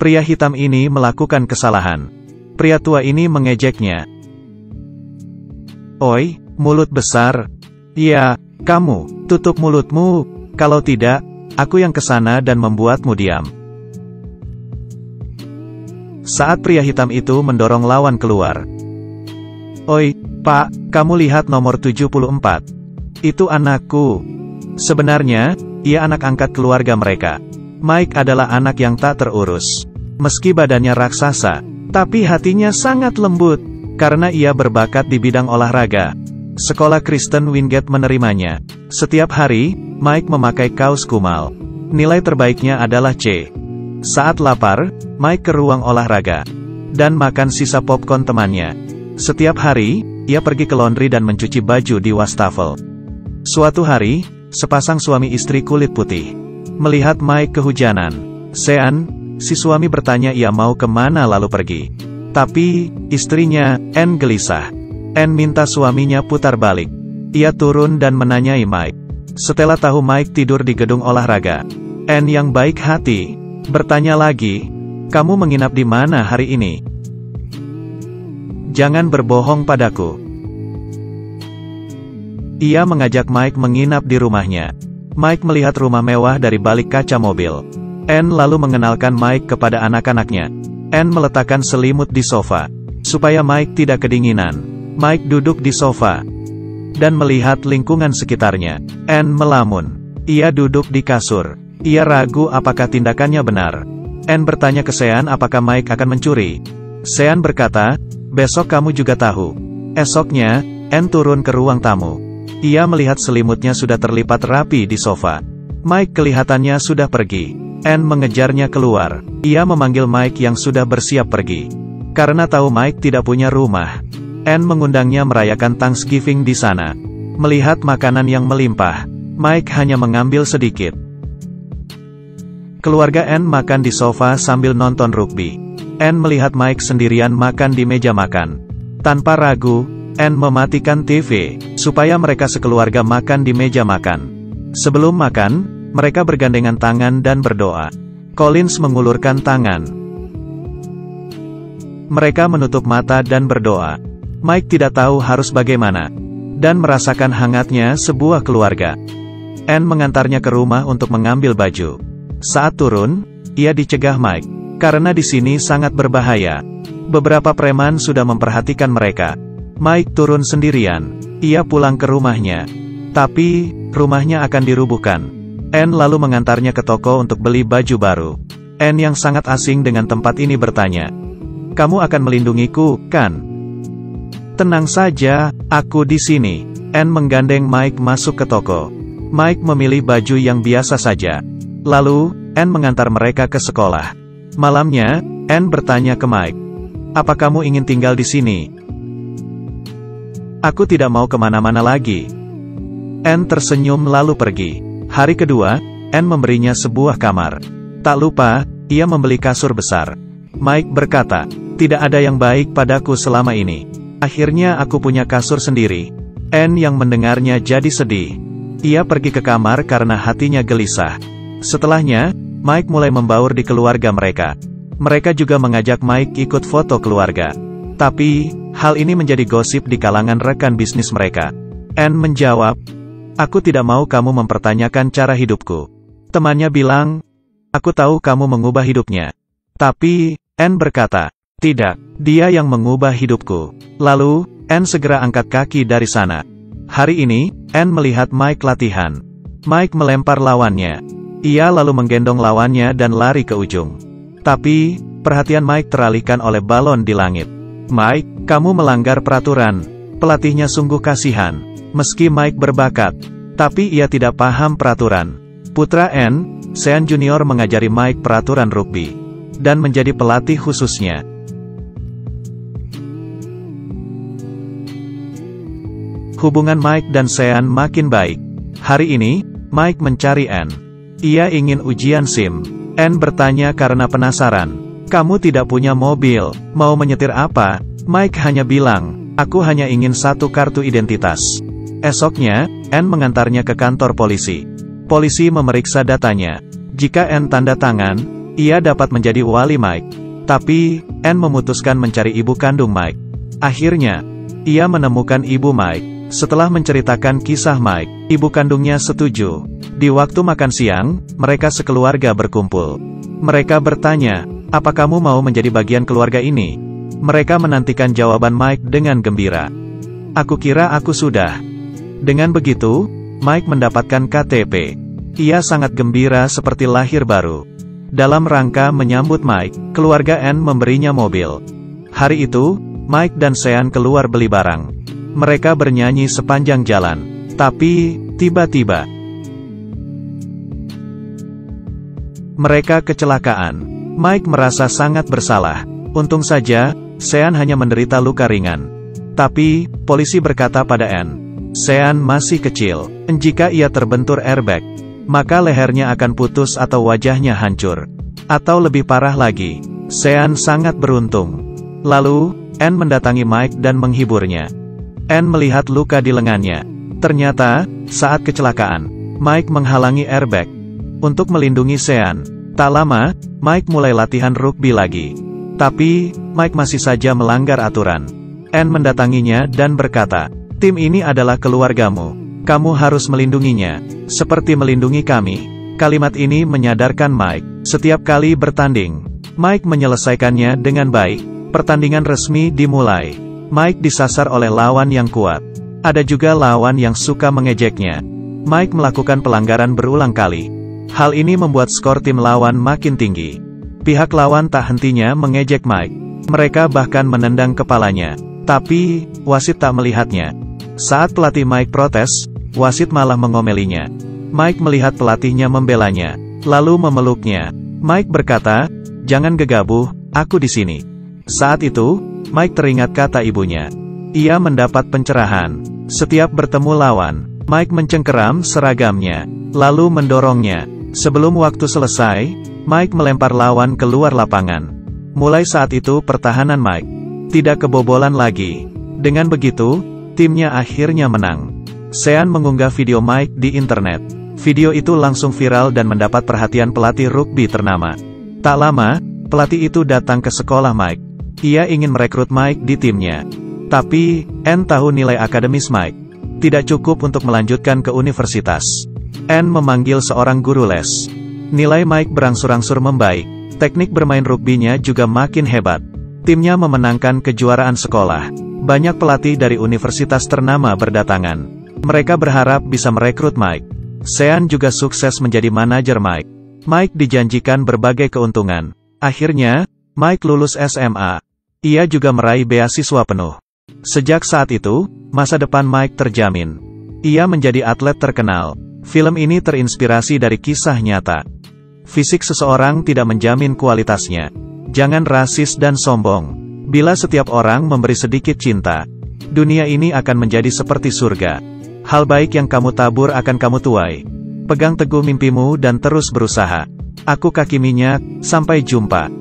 Pria hitam ini melakukan kesalahan. Pria tua ini mengejeknya. "Oi, mulut besar. Ya, kamu, tutup mulutmu. Kalau tidak, aku yang kesana dan membuatmu diam." Saat pria hitam itu mendorong lawan keluar. "Oi, Pak, kamu lihat nomor 74. Itu anakku." Sebenarnya, ia anak angkat keluarga mereka. Mike adalah anak yang tak terurus. Meski badannya raksasa, tapi hatinya sangat lembut, karena ia berbakat di bidang olahraga. Sekolah Kristen Wingate menerimanya. Setiap hari, Mike memakai kaos kumal. Nilai terbaiknya adalah C. Saat lapar, Mike ke ruang olahraga dan makan sisa popcorn temannya. Setiap hari, ia pergi ke laundry dan mencuci baju di wastafel. Suatu hari, sepasang suami istri kulit putih melihat Mike kehujanan. Sean, si suami bertanya ia mau kemana lalu pergi. Tapi, istrinya, Anne gelisah. Anne minta suaminya putar balik. Ia turun dan menanyai Mike. Setelah tahu Mike tidur di gedung olahraga, Anne yang baik hati bertanya lagi, "Kamu menginap di mana hari ini? Jangan berbohong padaku." Ia mengajak Mike menginap di rumahnya. Mike melihat rumah mewah dari balik kaca mobil. Anne lalu mengenalkan Mike kepada anak-anaknya. Anne meletakkan selimut di sofa, supaya Mike tidak kedinginan. Mike duduk di sofa dan melihat lingkungan sekitarnya. Anne melamun. Ia duduk di kasur. Ia ragu apakah tindakannya benar. Anne bertanya ke Sean apakah Mike akan mencuri. Sean berkata, "Besok kamu juga tahu." Esoknya, Anne turun ke ruang tamu. Ia melihat selimutnya sudah terlipat rapi di sofa. Mike kelihatannya sudah pergi. Anne mengejarnya keluar. Ia memanggil Mike yang sudah bersiap pergi. Karena tahu Mike tidak punya rumah, Anne mengundangnya merayakan Thanksgiving di sana. Melihat makanan yang melimpah, Mike hanya mengambil sedikit. Keluarga Anne makan di sofa sambil nonton rugby. Anne melihat Mike sendirian makan di meja makan. Tanpa ragu, Anne mematikan TV, supaya mereka sekeluarga makan di meja makan. Sebelum makan, mereka bergandengan tangan dan berdoa. Collins mengulurkan tangan. Mereka menutup mata dan berdoa. Mike tidak tahu harus bagaimana, dan merasakan hangatnya sebuah keluarga. Anne mengantarnya ke rumah untuk mengambil baju. Saat turun, ia dicegah Mike, karena di sini sangat berbahaya. Beberapa preman sudah memperhatikan mereka. Mike turun sendirian. Ia pulang ke rumahnya. Tapi, rumahnya akan dirubuhkan. Anne lalu mengantarnya ke toko untuk beli baju baru. Anne yang sangat asing dengan tempat ini bertanya, "Kamu akan melindungiku, kan?" "Tenang saja, aku di sini." Anne menggandeng Mike masuk ke toko. Mike memilih baju yang biasa saja. Lalu, Anne mengantar mereka ke sekolah. Malamnya, Anne bertanya ke Mike, "Apa kamu ingin tinggal di sini?" "Aku tidak mau kemana-mana lagi." Anne tersenyum lalu pergi. Hari kedua, Anne memberinya sebuah kamar. Tak lupa, ia membeli kasur besar. Mike berkata, "Tidak ada yang baik padaku selama ini. Akhirnya aku punya kasur sendiri." Anne yang mendengarnya jadi sedih. Ia pergi ke kamar karena hatinya gelisah. Setelahnya, Mike mulai membaur di keluarga mereka. Mereka juga mengajak Mike ikut foto keluarga. Tapi, hal ini menjadi gosip di kalangan rekan bisnis mereka. Anne menjawab, "Aku tidak mau kamu mempertanyakan cara hidupku." Temannya bilang, "Aku tahu kamu mengubah hidupnya." Tapi, Anne berkata, "Tidak, dia yang mengubah hidupku." Lalu, Anne segera angkat kaki dari sana. Hari ini, Anne melihat Mike latihan. Mike melempar lawannya. Ia lalu menggendong lawannya dan lari ke ujung. Tapi, perhatian Mike teralihkan oleh balon di langit. "Mike, kamu melanggar peraturan." Pelatihnya sungguh kasihan. Meski Mike berbakat, tapi ia tidak paham peraturan. Putra Anne, Sean Junior mengajari Mike peraturan rugby, dan menjadi pelatih khususnya. Hubungan Mike dan Sean makin baik. Hari ini, Mike mencari Anne. Ia ingin ujian SIM. Anne bertanya karena penasaran. "Kamu tidak punya mobil, mau menyetir apa?" Mike hanya bilang, "Aku hanya ingin satu kartu identitas." Esoknya, Anne mengantarnya ke kantor polisi. Polisi memeriksa datanya. Jika Anne tanda tangan, ia dapat menjadi wali Mike. Tapi, Anne memutuskan mencari ibu kandung Mike. Akhirnya, ia menemukan ibu Mike. Setelah menceritakan kisah Mike, ibu kandungnya setuju. Di waktu makan siang, mereka sekeluarga berkumpul. Mereka bertanya, "Apa kamu mau menjadi bagian keluarga ini?" Mereka menantikan jawaban Mike dengan gembira. "Aku kira aku sudah." Dengan begitu, Mike mendapatkan KTP. Ia sangat gembira seperti lahir baru. Dalam rangka menyambut Mike, keluarga Anne memberinya mobil. Hari itu, Mike dan Sean keluar beli barang. Mereka bernyanyi sepanjang jalan. Tapi, tiba-tiba, mereka kecelakaan. Mike merasa sangat bersalah. Untung saja, Sean hanya menderita luka ringan. Tapi, polisi berkata pada Anne, Sean masih kecil. Jika ia terbentur airbag, maka lehernya akan putus atau wajahnya hancur. Atau lebih parah lagi, Sean sangat beruntung. Lalu, Anne mendatangi Mike dan menghiburnya. Anne melihat luka di lengannya. Ternyata, saat kecelakaan, Mike menghalangi airbag. Untuk melindungi Sean, tak lama, Mike mulai latihan rugby lagi. Tapi, Mike masih saja melanggar aturan. Anne mendatanginya dan berkata, "Tim ini adalah keluargamu. Kamu harus melindunginya, seperti melindungi kami." Kalimat ini menyadarkan Mike. Setiap kali bertanding, Mike menyelesaikannya dengan baik. Pertandingan resmi dimulai. Mike disasar oleh lawan yang kuat. Ada juga lawan yang suka mengejeknya. Mike melakukan pelanggaran berulang kali. Hal ini membuat skor tim lawan makin tinggi. Pihak lawan tak hentinya mengejek Mike. Mereka bahkan menendang kepalanya. Tapi, wasit tak melihatnya. Saat pelatih Mike protes, wasit malah mengomelinya. Mike melihat pelatihnya membelanya, lalu memeluknya. Mike berkata, "Jangan gegabah, aku di sini." Saat itu, Mike teringat kata ibunya. Ia mendapat pencerahan. Setiap bertemu lawan, Mike mencengkeram seragamnya, lalu mendorongnya. Sebelum waktu selesai, Mike melempar lawan keluar lapangan. Mulai saat itu pertahanan Mike tidak kebobolan lagi. Dengan begitu, timnya akhirnya menang. Sean mengunggah video Mike di internet. Video itu langsung viral dan mendapat perhatian pelatih rugby ternama. Tak lama, pelatih itu datang ke sekolah Mike. Ia ingin merekrut Mike di timnya. Tapi, Anne tahu nilai akademis Mike tidak cukup untuk melanjutkan ke universitas. Anne memanggil seorang guru les. Nilai Mike berangsur-angsur membaik. Teknik bermain rugbinya juga makin hebat. Timnya memenangkan kejuaraan sekolah. Banyak pelatih dari universitas ternama berdatangan. Mereka berharap bisa merekrut Mike. Sean juga sukses menjadi manajer Mike. Mike dijanjikan berbagai keuntungan. Akhirnya, Mike lulus SMA. Ia juga meraih beasiswa penuh. Sejak saat itu, masa depan Mike terjamin. Ia menjadi atlet terkenal. Film ini terinspirasi dari kisah nyata. Fisik seseorang tidak menjamin kualitasnya. Jangan rasis dan sombong. Bila setiap orang memberi sedikit cinta, dunia ini akan menjadi seperti surga. Hal baik yang kamu tabur akan kamu tuai. Pegang teguh mimpimu dan terus berusaha. Aku Kaki Minyak, sampai jumpa.